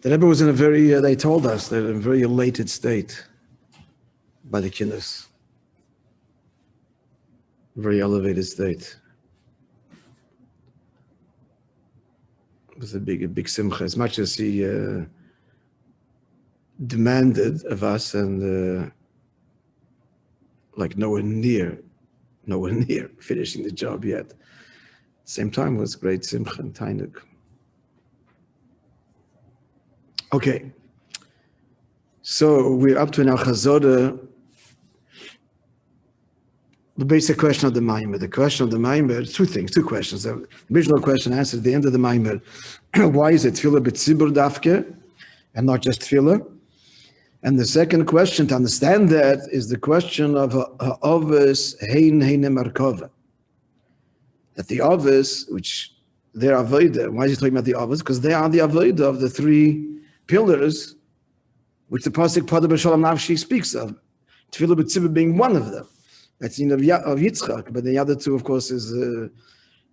The Rebbe was in a very, they told us, they're in a very elated state by the kinnis. Very elevated state. It was a big simcha, as much as he demanded of us, and like nowhere near finishing the job yet. Same time was great simcha and tainuk. Okay, so we're up to now Chazorah, the basic question of the Maimer. The question of the Maimer, two questions. The original question answered at the end of the Maimer. Why is it tefillah b'tzibur dafke and not just tefillah? And the second question to understand that is the question of ha'ovis hein merkava. That the ovis, which they're avodah, why is he talking about the ovis? Because they are the avodah of the three pillars, which the pasuk Podoh בשלום nafshi speaks of. Tefillah b'tzibur being one of them. That's in of Yitzchak, but the other two, of course, is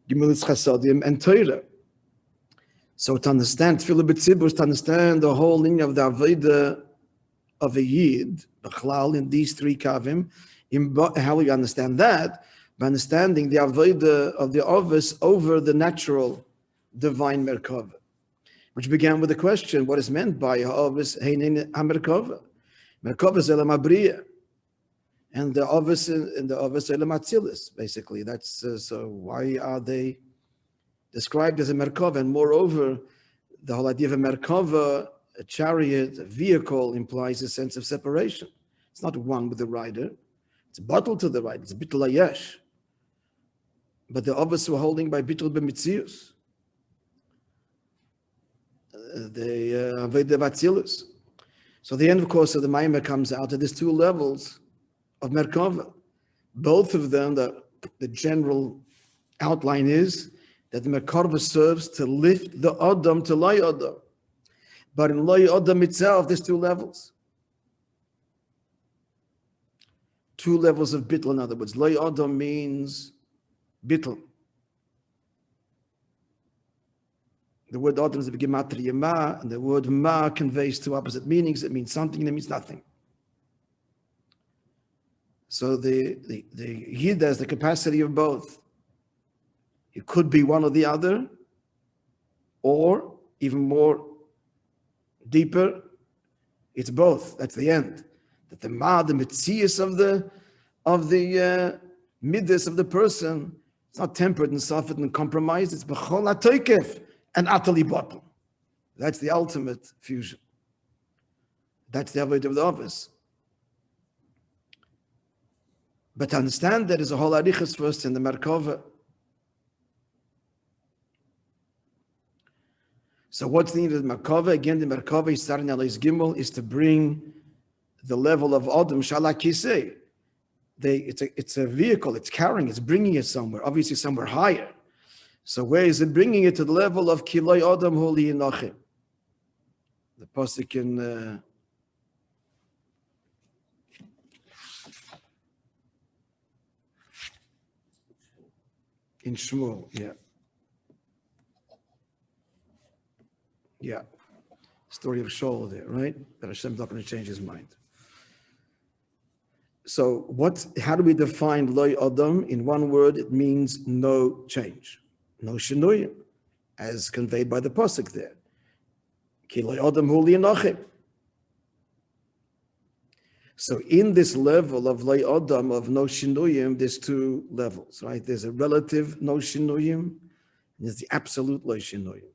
Gemilas Chasadim and Torah. So to understand Tefillah b'tzibur is to understand the whole lineage of the avodah of a Yid, B'chlal, in these three kavim. How do you understand that? By understanding the avodah of the ovis over the natural divine merkava, which began with the question, what is meant by ovis heinin ha-merkava? Merkava is elam abriya, and the ovis elam atzilis. Basically, that's so. Why are they described as a merkava? And moreover, the whole idea of a merkava, a chariot, a vehicle, implies a sense of separation. It's not one with the rider. It's a bottle to the rider. It's a bittul ayesh. But the ovis were holding by bittul b'mitzius. The avodah atzilus. So the end, of course, of the Maimer comes out that there's two levels of merkava. Both of them, the general outline is that the merkava serves to lift the Adam to loy Adam. But in loy Adam itself, there's two levels. Two levels of bittul, in other words. Loy Adam means bittul. The word Adam is a gematria ma, and the word ma conveys two opposite meanings. It means something and it means nothing. So the Yid has the capacity of both. It could be one or the other, or even more deeper, it's both. That's the end. That the ma, the mitzias of the midas of the person, it's not tempered and suffered and compromised. It's b'chol ha'toikef and utterly bottom. That's the ultimate fusion. That's the avodah of the office. But to understand that is a whole arichas first in the merkava. So what's needed in merkava? Again, the merkava Yisrael Aleis Gimel is to bring the level of Adam Shalak Kisei. It's a vehicle, it's carrying, it's bringing it somewhere, obviously somewhere higher. So where is it bringing it to the level of Kiloi Adam Holi Yinachim? The pasuk in Shmuel, yeah. Story of Shaul there, right? That Hashem's not going to change his mind. So how do we define Loi Adam? In one word, it means no change, no shinuyim, as conveyed by the pasuk there. Ki Loi Adam hu li'anachim. So in this level of Loi Adam, of no shinuyim, there's two levels, right? There's a relative no shinuyim, and there's the absolute Loi shinuyim.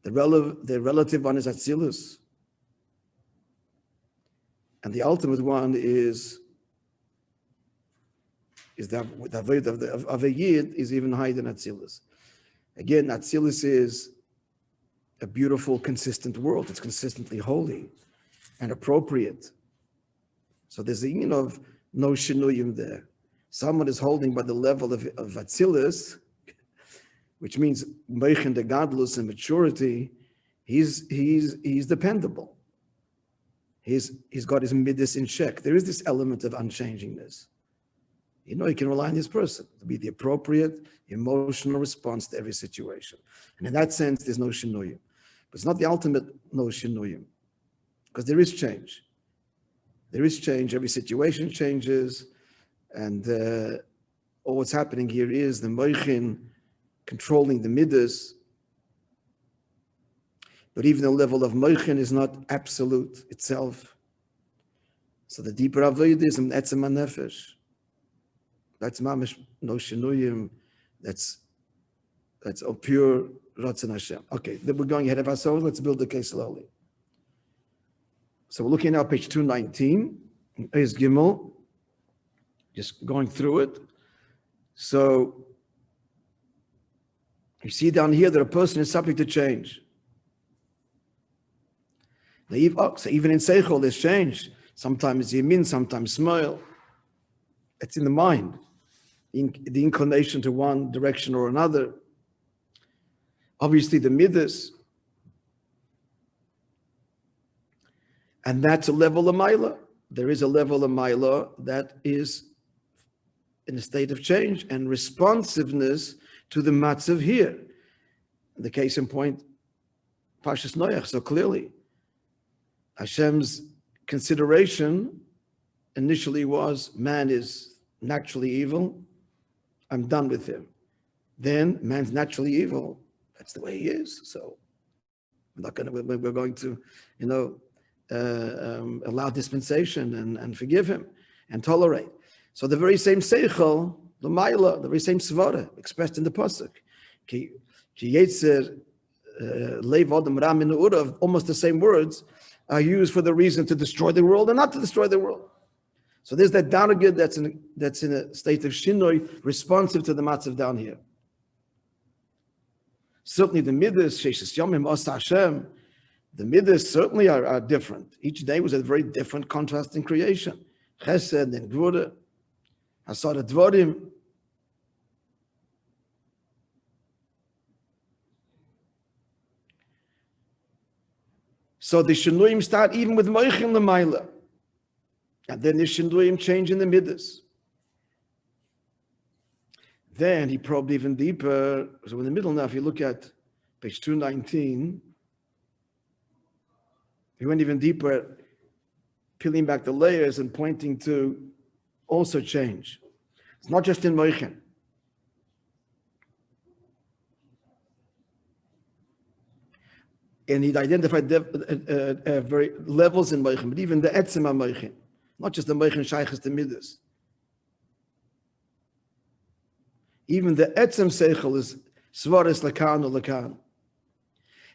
The relative one is Atzilus. And the ultimate one is the avodah of a Yid is even higher than Atzilus. Again, Atzilus is a beautiful, consistent world. It's consistently holy and appropriate. So there's a union of no shinuyim there. Someone is holding by the level of Atzilus, which means Meichen the godless and maturity. He's dependable. He's got his midas in check. There is this element of unchangingness. You know, you can rely on this person to be the appropriate emotional response to every situation. And in that sense, there's no shinuyim. It's not the ultimate no shinuyim, because there is change. There is change. Every situation changes, and all what's happening here is the moichin controlling the midas. But even the level of moichin is not absolute itself. So the deeper avodah is in etzem hanefesh. That's mamish no shinuyim. That's a pure Ratzon Hashem. Okay, then we're going ahead of ourselves. Let's build the case slowly. So we're looking now at page 219, Eis Gimel, just going through it. So you see down here that a person is subject to change. So even in Seichel, there's change. Sometimes Yemin, sometimes Smile. It's in the mind, the inclination to one direction or another. Obviously, the midas, and that's a level of Maila. There is a level of Maila that is in a state of change and responsiveness to the matzav here. The case in point, Parshas Noach. So clearly, Hashem's consideration initially was, man is naturally evil, I'm done with him. Then man's naturally evil, that's the way he is. So we're going to, allow dispensation and forgive him and tolerate. So the very same seichel, the maila, the very same svara expressed in the pasuk, ki yetzer leiv adam ram min urav, almost the same words are used for the reason to destroy the world and not to destroy the world. So there's that dargid that's in a state of shinoi, responsive to the matzav down here. Certainly the midas, sheishis yomim os Hashem, the midas certainly are different. Each day was a very different contrasting creation. Chesed and Gvura, Hasad Dvorim. So the Shinuyim start even with Moichin L'mayla. And then the Shinuyim change in the midas. Then he probed even deeper. So in the middle now, if you look at page 219, he went even deeper, peeling back the layers and pointing to also change. It's not just in Moichin. And he identified very levels in Moichin, but even the etzem Moichin, not just the Moichin Shaychus the Midas. Even the etzem Seichel is Svaris Lakan or Lakan.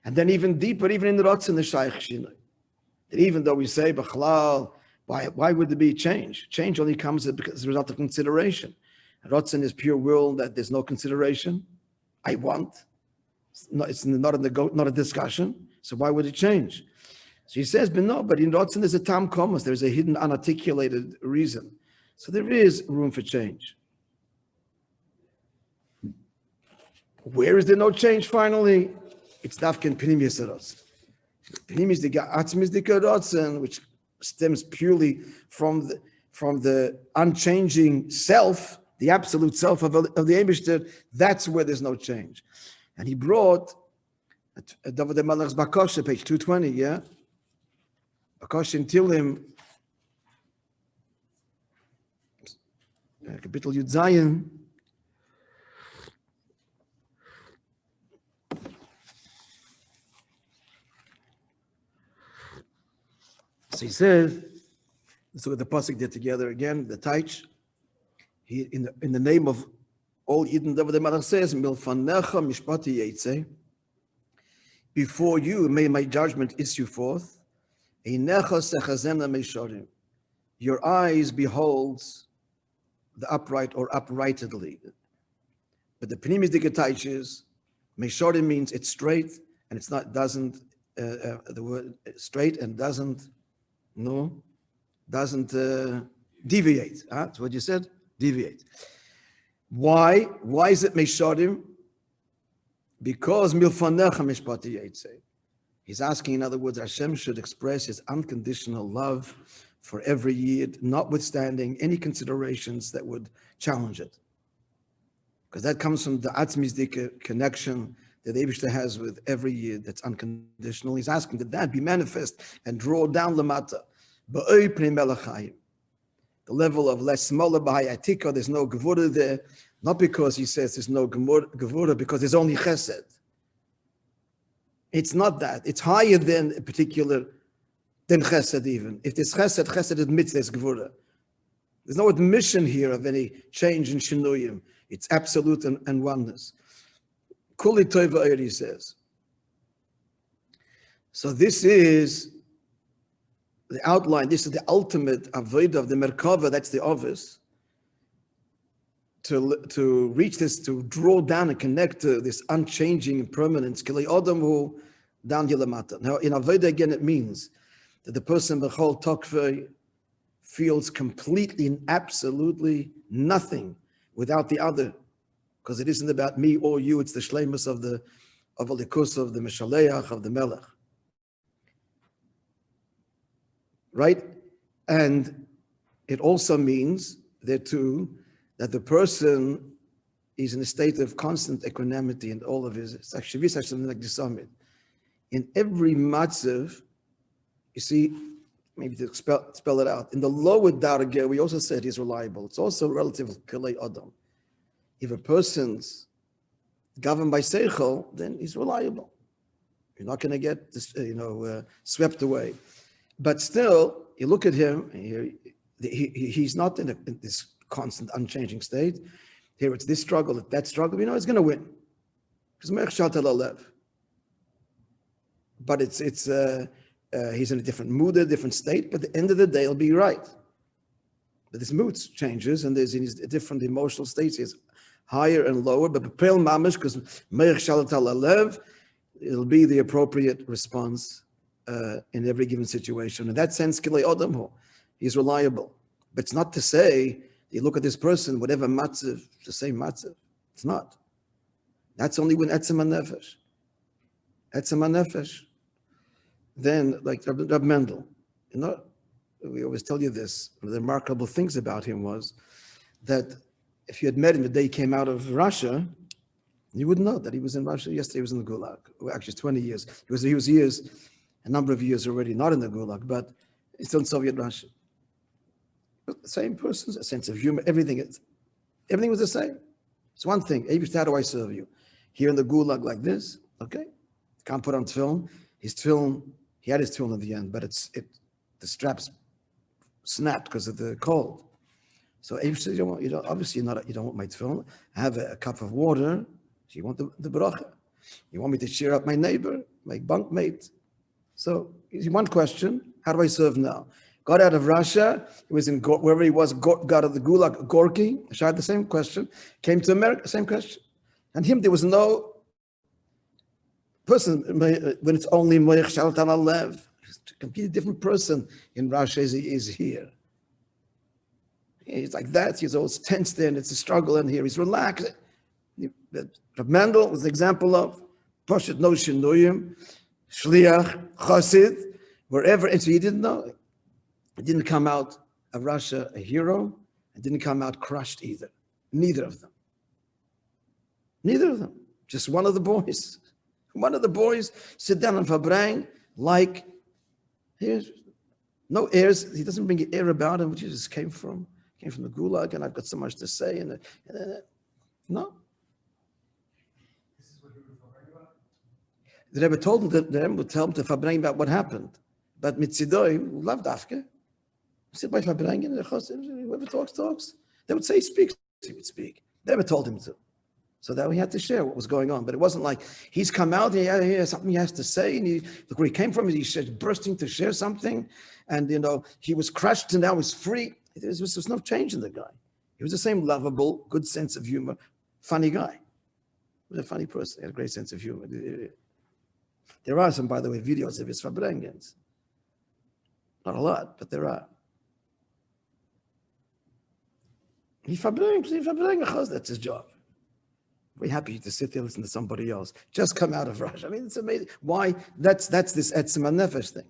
And then even deeper, even in the Ratzon, the Shaykh Shinoi. That even though we say, B'chalal, why would there be change? Change only comes as a result of consideration. Ratzon is pure will, that there's no consideration. I want. It's not a discussion. So why would it change? So he says, but no, but in Ratzon there's a tam komas, there's a hidden, unarticulated reason. So there is room for change. Where is there no change finally? It's dafken pnimis eros. Pnimis dika atzmis dika Ratzon, which stems purely from the unchanging self, the absolute self of the Eibishter. That's where there's no change. And he brought David Melech's Bakosha, page 220, yeah? Bakosha in Tilim, Kapitel Yud Zayin. So he says, let's look at the pasuk there together again, the h'tשכ. He in the name of all Yidden, David Melech says, Milfanecha mishpati yetze, before you may my judgment issue forth. Einecha sechazena meishorim, your eyes beholds the upright or uprightedly. But the pnimis dikataish is, meishorim means it's straight and it's not, doesn't, the word straight and doesn't deviate. That's what you said, deviate. Why? Why is it meishorim? Because milfanecha mishpati yetze. He's asking, in other words, Hashem should express his unconditional love for every Yid, notwithstanding any considerations that would challenge it. Because that comes from the atzmis dika connection, that the Eibishter has with every Yid that's unconditional. He's asking that be manifest and draw down Lamata. The level of less smaller by Atika, there's no Gevura there, not because he says there's no Gevura, because there's only Chesed. It's not that. It's higher than a particular, than Chesed even. If there's Chesed, Chesed admits there's Gevura. There's no admission here of any change in Shinuyim. It's absolute and oneness. Kuli Tova, he says. So this is the outline. This is the ultimate avodah of the Merkava. That's the office. To reach this, to draw down and connect to this unchanging permanence. Kilei Adamu down Yilamata. Now, in avodah again, it means that the person b'chol tokvei feels completely and absolutely nothing without the other, because it isn't about me or you. It's the shleimus of the likus of the Meshaleach, of the Melech. Right? And it also means that too, that the person is in a state of constant equanimity in all of his, it's like Shavis Hashem like the summit. In every matzav, you see, maybe to spell it out, in the lower darga, we also said he's reliable. It's also relative to Kelei Adam. If a person's governed by Seichel, then he's reliable. You're not going to get swept away. But still, you look at him, he's not in this constant, unchanging state. Here it's this struggle, that struggle. He's going to win. But he's in a different mood, a different state. But at the end of the day, he'll be right. But his mood changes, and there's in his different emotional states. He's higher and lower. But b'peil mamish, because it'll be the appropriate response in every given situation. In that sense, kilei Adamu, he's reliable. But it's not to say you look at this person, whatever matzav, the same matzav. It's not. That's only when etzem hanefesh. Etzem hanefesh. Then, like Rabbi Mendel, we always tell you this. One of the remarkable things about him was that if you had met him the day he came out of Russia, you would know that he was in Russia. Yesterday he was in the Gulag. Well, actually, 20 years. He was a number of years already, not in the Gulag, but still in Soviet Russia. But the same person, a sense of humor, everything was the same. It's one thing. How do I serve you? Here in the Gulag like this, okay? Can't put on film. His film, he had his film at the end, but the straps snapped because of the cold. So obviously you don't want my film. I have a cup of water. So you want the bracha. You want me to cheer up my neighbor, my bunkmate. So one question: how do I serve now? Got out of Russia. He was in wherever he was. Got out of the Gulag, Gorky. I had the same question. Came to America, same question. And him, there was no person when it's only Moich Shaltan Alev. A completely different person in Russia as he is here. He's like that. He's always tense there, and it's a struggle. And here he's relaxed. Rabbi Mendel was an example of Poshet no Shinuyim, Shliach, Chassid, wherever. And so he didn't know. He didn't come out of Russia a hero. And didn't come out crushed either. Neither of them. Neither of them. Just one of the boys. One of the boys sit down and Fabrang like, here's no airs. He doesn't bring air about him, which he just came from the Gulag, and I've got so much to say. And no. This is what he was talking about? The Rebbe told him that the Rebbe would tell him to Fabrang about what happened. But Mitzidoi, loved Afke. Sit by Fabrang and whoever talks. They would say he speaks, he would speak. They never told him to. So that we had to share what was going on. But it wasn't like he's come out and he has something he has to say. And look where he came from. He's bursting to share something. And, he was crushed and now he's free. There was no change in the guy. He was the same lovable, good sense of humor, funny guy. He was a funny person. He had a great sense of humor. There are some, by the way, videos of his Fabrengens. Not a lot, but there are. He's Fabreng, that's his job. Very happy to sit there and listen to somebody else. Just come out of Russia. I mean, it's amazing. Why? That's this etzem hanefesh thing.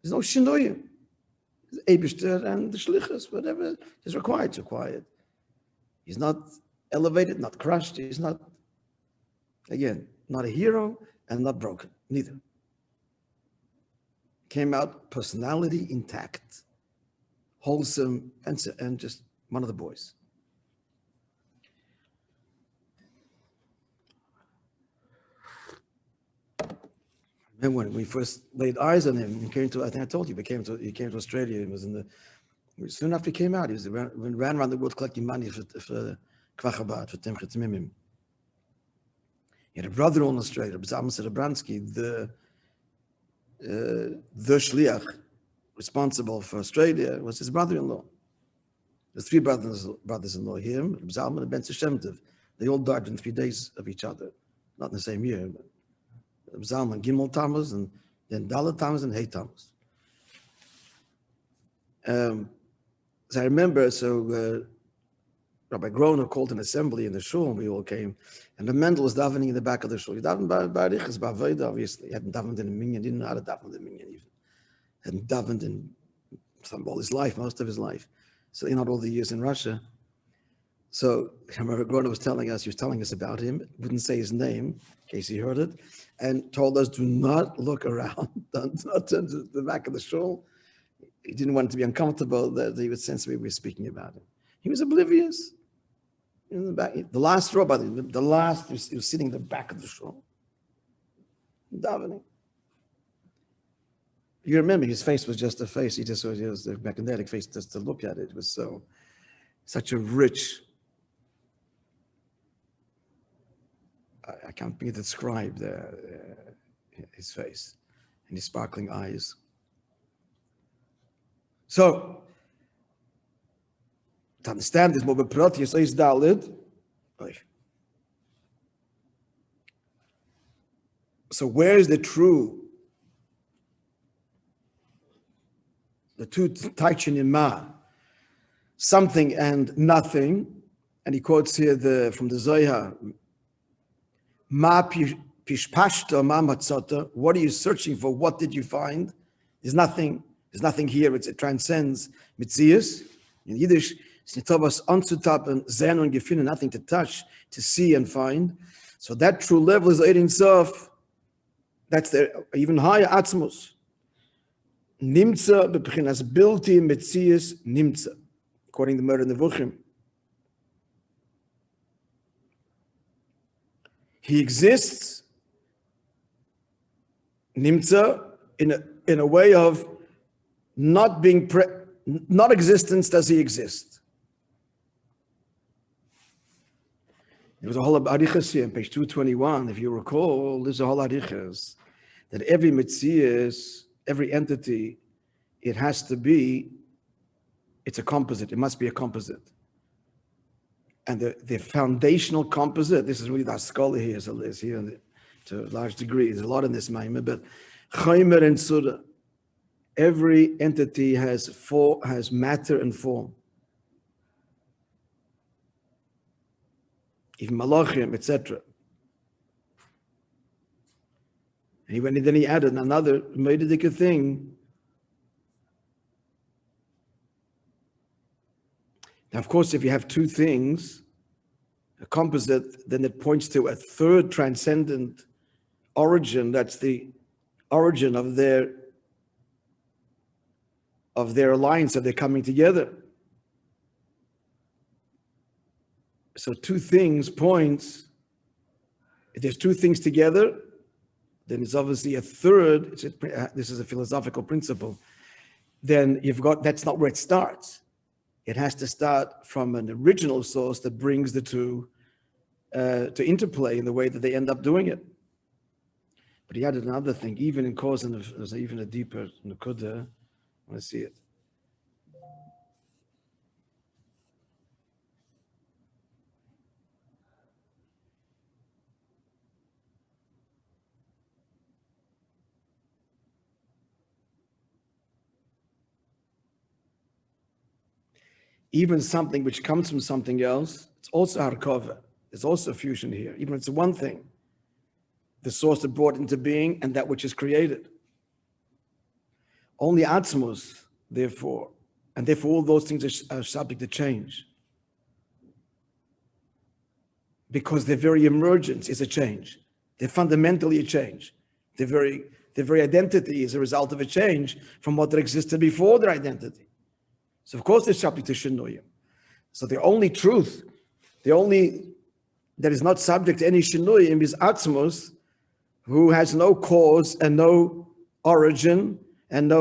There's no shinuyim. Eibishter and the shlichus, whatever is required. He's not elevated, not crushed. He's not Again, not a hero and not broken, neither. Came out personality intact, wholesome, and just one of the boys. And when we first laid eyes on him, he came to, I think I told you, he came to Australia. He was soon after he came out, he ran around the world collecting money for Kvachabad, for Temchet Mimim. He had a brother-in-law in Australia, Bransky, the shliach responsible for Australia was his brother-in-law. There's three brothers-in-law, him, Zalman, and Ben Seshemtev. They all died in 3 days of each other, not in the same year. But Zalman, Gimel Tammuz, and then Dalet Tammuz and Hey Tammuz. As I remember, Rabbi Groner called an assembly in the shul, and we all came, and the Mendel was davening in the back of the shul. He davened by Arichas, by Avodah, obviously. He hadn't davened in a minyan, didn't know how to daven in the minyan even. Hadn't davened in all his life, most of his life. So not all the years in Russia. So Rabbi Groner was telling us about him, wouldn't say his name, in case he heard it, and told us, do not look around, not turn to the back of the shul. He didn't want it to be uncomfortable that they would sense we were speaking about him. He was oblivious. In the back, the last row, he was sitting in the back of the shul, davening. You remember, his face was just a face. He was the magnetic face just to look at it. It was such a rich, I can't begin to describe his face and his sparkling eyes. So, to understand this, is Dalit. So where is the two Taichinima, something and nothing, and he quotes here from the Zohar, Ma pishpashta ma matzota, what are you searching for? What did you find? There's nothing here, it transcends Mitzias. In Yiddish, nothing to touch, to see and find. So that true level is Ein Sof. That's the even higher Atzmos. Nimtza b'pchinas bilti metzias nimtza, according to the Murder in the Nevuchim. He exists, nimtza, in a way of not being not existence. Does he exist? There was a whole arichas here on page 221, if you recall. There's a whole arichas that every metzias, every entity, it has to be, it's a composite. It must be a composite. And the foundational composite, this is really the scholar here, so is here to a large degree. There's a lot in this maimah, but chaymer and surah, every entity has matter and form. Even malachim, etc. And then he added another medidika thing. Now, of course, if you have two things, a composite, then it points to a third transcendent origin. That's the origin of their alliance, of their coming together. So two things points, if there's two things together, then it's obviously a third. This is a philosophical principle. Then that's not where it starts. It has to start from an original source that brings the two to interplay in the way that they end up doing it. But he added another thing, even in cause, and there's even a deeper nukuda. I want to see it. Even something which comes from something else, it's also harkova. There's also fusion here. Even if it's one thing, the source that brought into being and that which is created. Only atzmos, therefore, and therefore all those things are subject to change. because their very emergence is a change. They're fundamentally a change. Their very identity is a result of a change from what existed before their identity. So of course there's subject to shinuyim. So the only truth, the only that is not subject to any shinuyim is Atzmos, who has no cause and no origin and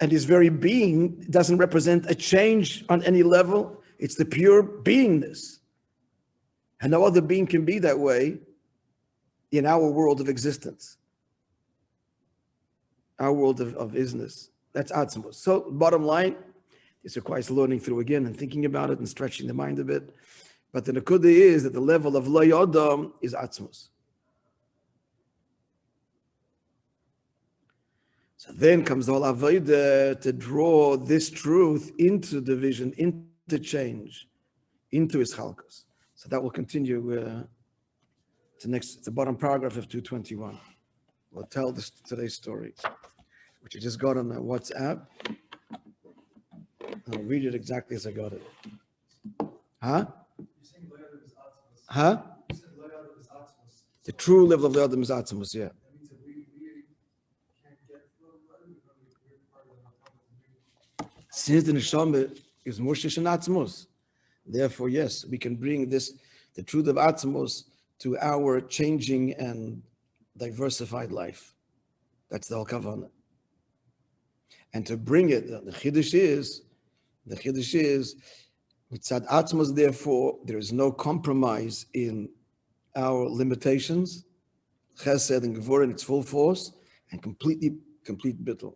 his very being doesn't represent a change on any level. It's the pure beingness. And no other being can be that way in our world of existence, our world of isness. That's Atzmos. So bottom line, this requires learning through again and thinking about it and stretching the mind a bit. But the Nakuda is that the level of Lo Yodam is Atzmos. So then comes the whole Avodah to draw this truth into division, into change, into Ischalkos. So that will continue to the bottom paragraph of 221. We'll tell today's story, which I just got on WhatsApp. I'll read it exactly as I got it. Huh? Huh? The true level of the Adam is Atzmos, yeah. Since the Neshama is Moishe and Atzmos, therefore, yes, we can bring the truth of Atzmos to our changing and diversified life. That's the whole kavanah. And to bring it, the chiddush is, mitzad Atzmos, therefore, there is no compromise in our limitations, chesed and gevurah in its full force, and complete bittul.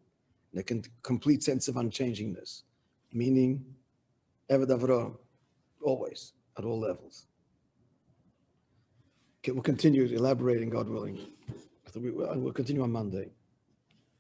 A complete sense of unchangingness, meaning Eved Avraham, always, at all levels. Okay, we'll continue elaborating, God willing. We'll continue on Monday.